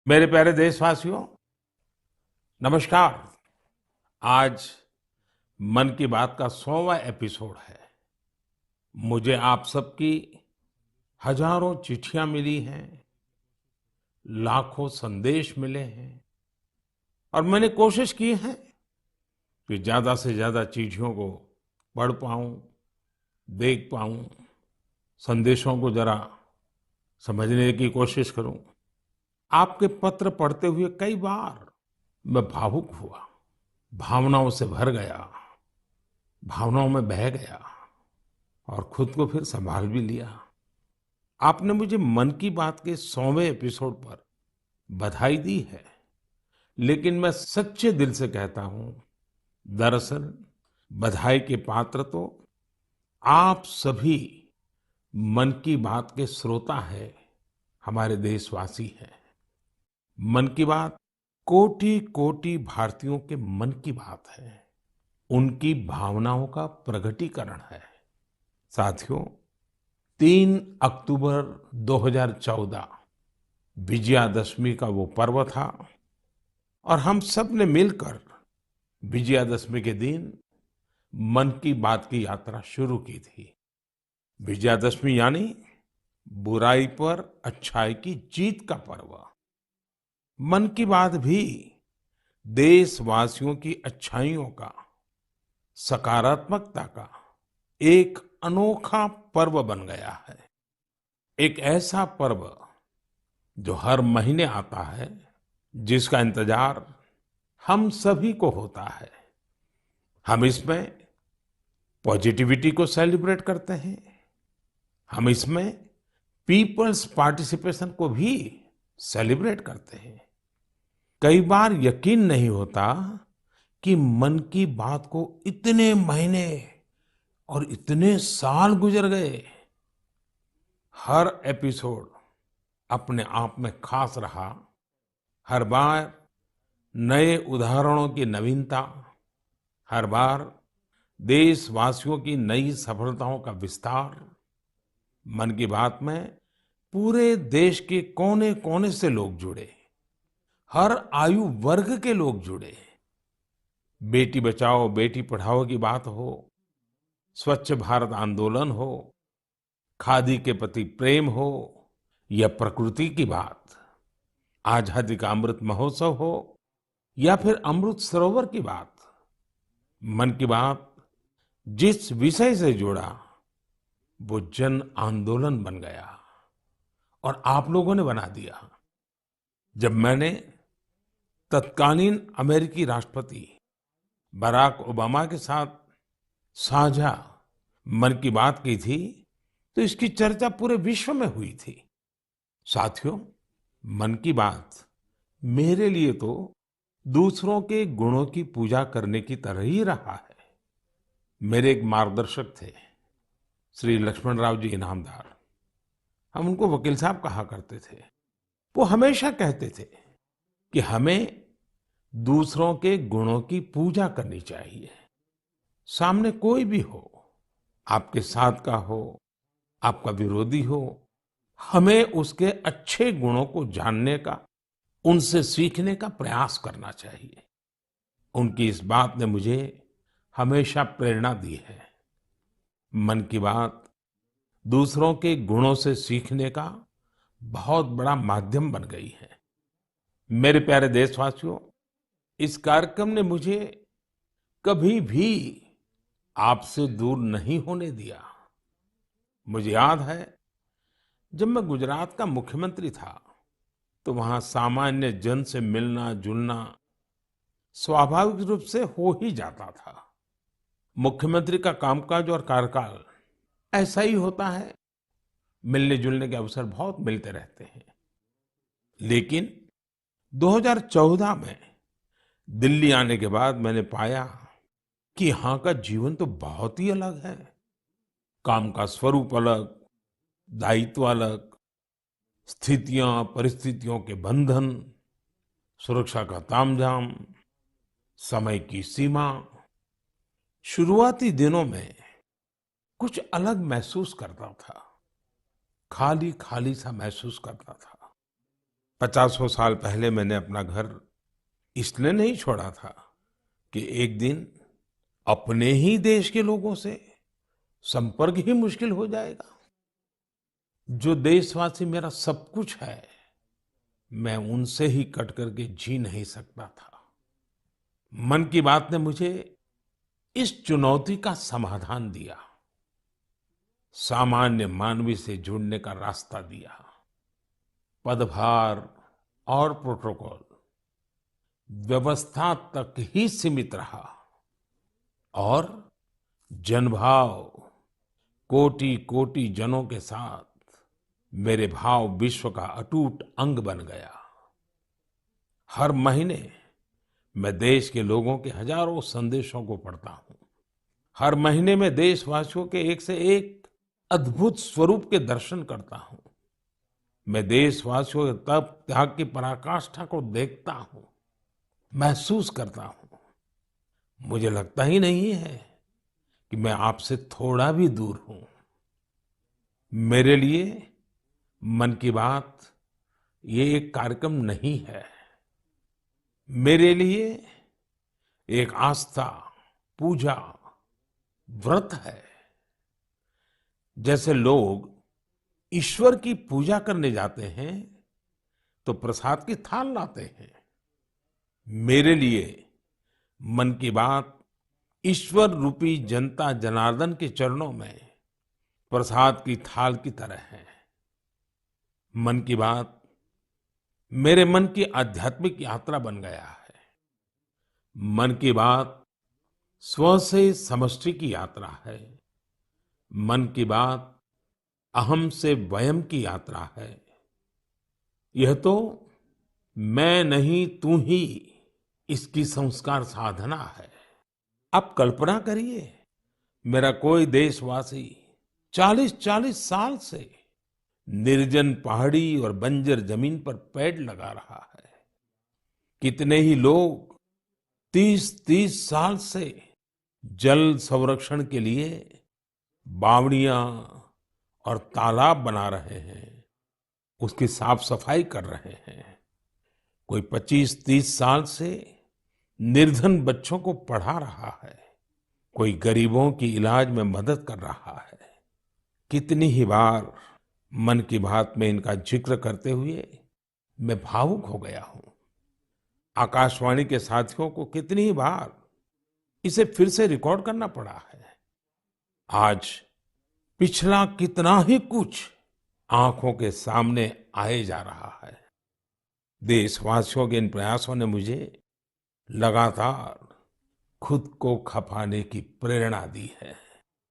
मेरे प्यारे देशवासियों, नमस्कार। आज मन की बात का 100वां एपिसोड है। मुझे आप सबकी हजारों चिट्ठियां मिली हैं, लाखों संदेश मिले हैं और मैंने कोशिश की है कि ज्यादा से ज्यादा चिट्ठियों को पढ़ पाऊं, देख पाऊं, संदेशों को जरा समझने की कोशिश करूं। आपके पत्र पढ़ते हुए कई बार मैं भावुक हुआ, भावनाओं से भर गया, भावनाओं में बह गया और खुद को फिर संभाल भी लिया। आपने मुझे मन की बात के 100वें एपिसोड पर बधाई दी है, लेकिन मैं सच्चे दिल से कहता हूं, दरअसल बधाई के पात्र तो आप सभी मन की बात के श्रोता हैं, हमारे देशवासी हैं। मन की बात कोटि कोटि भारतीयों के मन की बात है, उनकी भावनाओं का प्रकटीकरण है। साथियों, 3 अक्टूबर 2014 विजयादशमी का वो पर्व था और हम सब ने मिलकर विजयादशमी के दिन मन की बात की यात्रा शुरू की थी। विजयादशमी यानी बुराई पर अच्छाई की जीत का पर्व। मन की बात भी देशवासियों की अच्छाइयों का, सकारात्मकता का एक अनोखा पर्व बन गया है। एक ऐसा पर्व जो हर महीने आता है, जिसका इंतजार हम सभी को होता है। हम इसमें पॉजिटिविटी को सेलिब्रेट करते हैं, हम इसमें पीपल्स पार्टिसिपेशन को भी सेलिब्रेट करते हैं। कई बार यकीन नहीं होता कि मन की बात को इतने महीने और इतने साल गुजर गए। हर एपिसोड अपने आप में खास रहा। हर बार नए उदाहरणों की नवीनता, हर बार देशवासियों की नई सफलताओं का विस्तार। मन की बात में पूरे देश के कोने कोने से लोग जुड़े, हर आयु वर्ग के लोग जुड़े। बेटी बचाओ बेटी पढ़ाओ की बात हो, स्वच्छ भारत आंदोलन हो, खादी के प्रति प्रेम हो या प्रकृति की बात, आजादी का अमृत महोत्सव हो या फिर अमृत सरोवर की बात। मन की बात जिस विषय से जुड़ा वो जन आंदोलन बन गया और आप लोगों ने बना दिया। जब मैंने तत्कालीन अमेरिकी राष्ट्रपति बराक ओबामा के साथ साझा मन की बात की थी, तो इसकी चर्चा पूरे विश्व में हुई थी। साथियों, मन की बात मेरे लिए तो दूसरों के गुणों की पूजा करने की तरह ही रहा है। मेरे एक मार्गदर्शक थे, श्री लक्ष्मण राव जी इनामदार। हम उनको वकील साहब कहा करते थे। वो हमेशा कहते थे कि हमें दूसरों के गुणों की पूजा करनी चाहिए। सामने कोई भी हो, आपके साथ का हो, आपका विरोधी हो, हमें उसके अच्छे गुणों को जानने का, उनसे सीखने का प्रयास करना चाहिए। उनकी इस बात ने मुझे हमेशा प्रेरणा दी है। मन की बात दूसरों के गुणों से सीखने का बहुत बड़ा माध्यम बन गई है। मेरे प्यारे देशवासियों, इस कार्यक्रम ने मुझे कभी भी आपसे दूर नहीं होने दिया। मुझे याद है, जब मैं गुजरात का मुख्यमंत्री था, तो वहां सामान्य जन से मिलना जुलना स्वाभाविक रूप से हो ही जाता था। मुख्यमंत्री का कामकाज और कार्यकाल ऐसा ही होता है, मिलने जुलने के अवसर बहुत मिलते रहते हैं। लेकिन 2014 में दिल्ली आने के बाद मैंने पाया कि यहाँ का जीवन तो बहुत ही अलग है। काम का स्वरूप अलग, दायित्व अलग, स्थितियां परिस्थितियों के बंधन, सुरक्षा का तामझाम, समय की सीमा। शुरुआती दिनों में कुछ अलग महसूस करता था, खाली खाली सा महसूस करता था। पचासों साल पहले मैंने अपना घर इसलिए नहीं छोड़ा था कि एक दिन अपने ही देश के लोगों से संपर्क ही मुश्किल हो जाएगा। जो देशवासी मेरा सब कुछ है, मैं उनसे ही कट करके जी नहीं सकता था। मन की बात ने मुझे इस चुनौती का समाधान दिया, सामान्य मानवी से जुड़ने का रास्ता दिया। पदभार और प्रोटोकॉल व्यवस्था तक ही सीमित रहा और जनभाव कोटि कोटि जनों के साथ मेरे भाव विश्व का अटूट अंग बन गया। हर महीने मैं देश के लोगों के हजारों संदेशों को पढ़ता हूँ। हर महीने में देशवासियों के एक से एक अद्भुत स्वरूप के दर्शन करता हूँ। मैं देशवासियों के तप त्याग की पराकाष्ठा को देखता हूँ, महसूस करता हूँ। मुझे लगता ही नहीं है कि मैं आपसे थोड़ा भी दूर हूँ। मेरे लिए मन की बात ये एक कार्यक्रम नहीं है। मेरे लिए एक आस्था, पूजा, व्रत है। जैसे लोग ईश्वर की पूजा करने जाते हैं तो प्रसाद की थाल लाते हैं, मेरे लिए मन की बात ईश्वर रूपी जनता जनार्दन के चरणों में प्रसाद की थाल की तरह है। मन की बात मेरे मन की आध्यात्मिक यात्रा बन गया है। मन की बात स्व से समष्टि की यात्रा है। मन की बात अहम से वयम की यात्रा है। यह तो मैं नहीं तू ही इसकी संस्कार साधना है। आप कल्पना करिए, मेरा कोई देशवासी 40-40 साल से निर्जन पहाड़ी और बंजर जमीन पर पेड़ लगा रहा है। कितने ही लोग 30-30 साल से जल संरक्षण के लिए बावड़ियां और तालाब बना रहे हैं, उसकी साफ सफाई कर रहे हैं। कोई 25-30 साल से निर्धन बच्चों को पढ़ा रहा है, कोई गरीबों की इलाज में मदद कर रहा है। कितनी ही बार मन की बात में इनका जिक्र करते हुए मैं भावुक हो गया हूं। आकाशवाणी के साथियों को कितनी ही बार इसे फिर से रिकॉर्ड करना पड़ा है। आज पिछला कितना ही कुछ आंखों के सामने आए जा रहा है। देशवासियों के इन प्रयासों ने मुझे लगातार खुद को खपाने की प्रेरणा दी है।